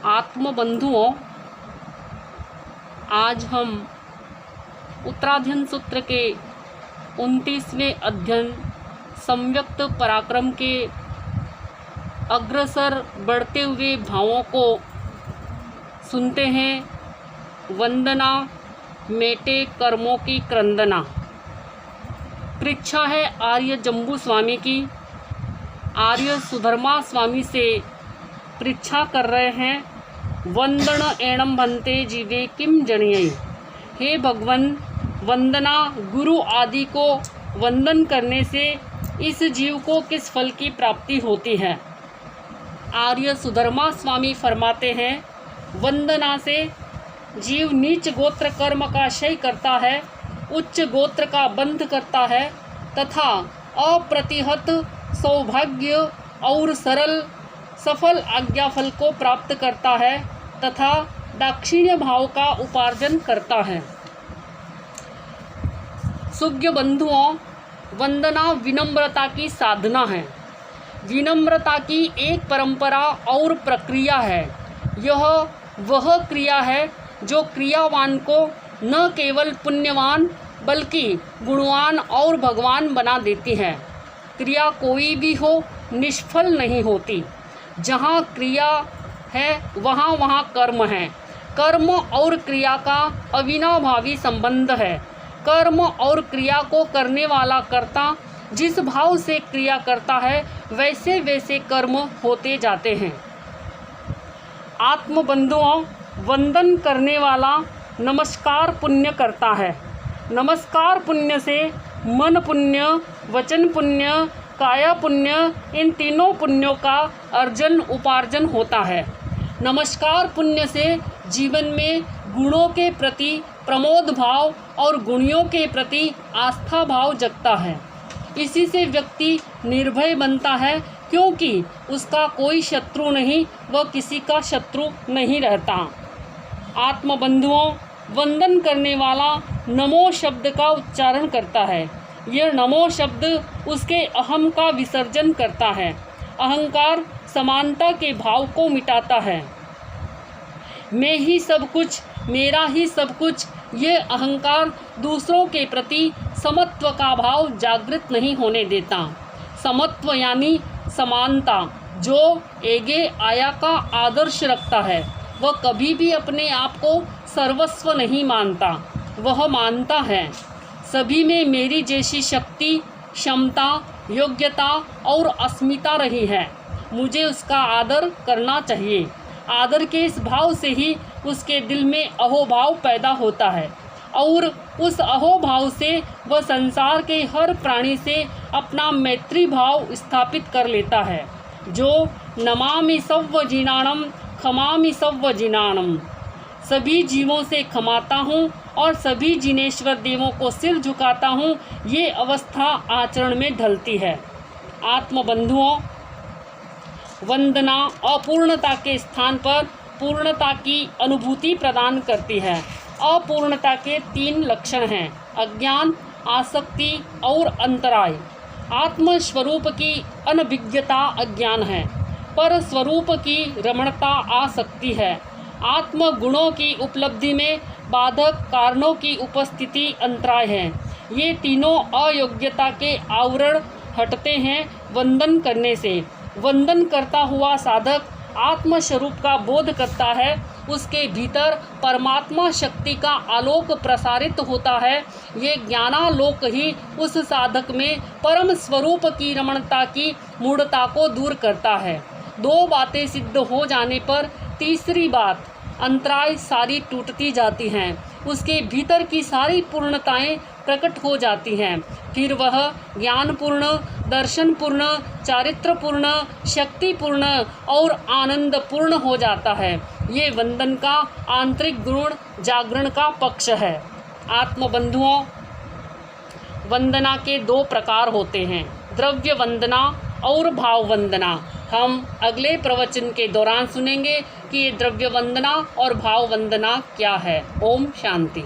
आत्मबंधुओं, आज हम उत्तराध्ययन सूत्र के 29वें अध्ययन सम्यक्त पराक्रम के अग्रसर बढ़ते हुए भावों को सुनते हैं। वंदना मेटे कर्मों की क्रंदना। परीक्षा है आर्य जम्बू स्वामी की। आर्य सुधर्मा स्वामी से परीक्षा कर रहे हैं। वंदन एणम भन्ते जीवे किम जनियै। हे भगवन, वंदना गुरु आदि को वंदन करने से इस जीव को किस फल की प्राप्ति होती है। आर्य सुधर्मा स्वामी फरमाते हैं, वंदना से जीव नीच गोत्र कर्म का क्षय करता है, उच्च गोत्र का बंध करता है तथा अप्रतिहत सौभाग्य और सरल सफल आज्ञाफल को प्राप्त करता है तथा दाक्षिण्य भाव का उपार्जन करता है। सुज्ञ बंधुओं, वंदना विनम्रता की साधना है। विनम्रता की एक परंपरा और प्रक्रिया है। यह वह क्रिया है जो क्रियावान को न केवल पुण्यवान बल्कि गुणवान और भगवान बना देती है। क्रिया कोई भी हो निष्फल नहीं होती। जहाँ क्रिया है वहाँ कर्म है। कर्म और क्रिया का अविनाभावी संबंध है। कर्म और क्रिया को करने वाला कर्ता जिस भाव से क्रिया करता है वैसे वैसे कर्म होते जाते हैं। आत्मबंधुओं, वंदन करने वाला नमस्कार पुण्य करता है। नमस्कार पुण्य से मन पुण्य, वचन पुण्य, काया पुण्य, इन तीनों पुण्यों का अर्जन उपार्जन होता है। नमस्कार पुण्य से जीवन में गुणों के प्रति प्रमोद भाव और गुणियों के प्रति आस्था भाव जगता है। इसी से व्यक्ति निर्भय बनता है, क्योंकि उसका कोई शत्रु नहीं, वह किसी का शत्रु नहीं रहता। आत्मबंधुओं, वंदन करने वाला नमो शब्द का उच्चारण करता है। यह नमो शब्द उसके अहम का विसर्जन करता है। अहंकार समानता के भाव को मिटाता है। मैं ही सब कुछ, मेरा ही सब कुछ, ये अहंकार दूसरों के प्रति समत्व का भाव जागृत नहीं होने देता। समत्व यानी समानता। जो एगे आया का आदर्श रखता है वह कभी भी अपने आप को सर्वस्व नहीं मानता। वह मानता है सभी में मेरी जैसी शक्ति, क्षमता, योग्यता और अस्मिता रही है, मुझे उसका आदर करना चाहिए। आदर के इस भाव से ही उसके दिल में अहोभाव पैदा होता है और उस अहोभाव से वह संसार के हर प्राणी से अपना मैत्री भाव स्थापित कर लेता है। जो नमामि सव्व जिनाणम खमामि सव्व जिनाणम। सभी जीवों से क्षमाता हूँ और सभी जिनेश्वर देवों को सिर झुकाता हूँ, ये अवस्था आचरण में ढलती है। आत्मबंधुओं, वंदना अपूर्णता के स्थान पर पूर्णता की अनुभूति प्रदान करती है। अपूर्णता के 3 लक्षण हैं: अज्ञान, आसक्ति और अंतराय। आत्मस्वरूप की अनभिज्ञता अज्ञान है, पर स्वरूप की रमणता आसक्ति है। आत्म गुणों की उपलब्धि में बाधक कारणों की उपस्थिति अंतराय है। ये तीनों अयोग्यता के आवरण हटते हैं वंदन करने से। वंदन करता हुआ साधक आत्मस्वरूप का बोध करता है। उसके भीतर परमात्मा शक्ति का आलोक प्रसारित होता है। ये ज्ञानालोक ही उस साधक में परम स्वरूप की रमणता की मूढ़ता को दूर करता है। 2 बातें सिद्ध हो जाने पर तीसरी बात, अंतराय सारी टूटती जाती हैं। उसके भीतर की सारी पूर्णताएं प्रकट हो जाती हैं। फिर वह ज्ञानपूर्ण, दर्शनपूर्ण, चारित्रपूर्ण, शक्तिपूर्ण और आनंदपूर्ण हो जाता है। ये वंदन का आंतरिक गुण जागरण का पक्ष है। आत्मबंधुओं, वंदना के 2 प्रकार होते हैं, द्रव्य वंदना और भाव वंदना। हम अगले प्रवचन के दौरान सुनेंगे कि ये द्रव्य वंदना और भाव वंदना क्या है। ओम शांति।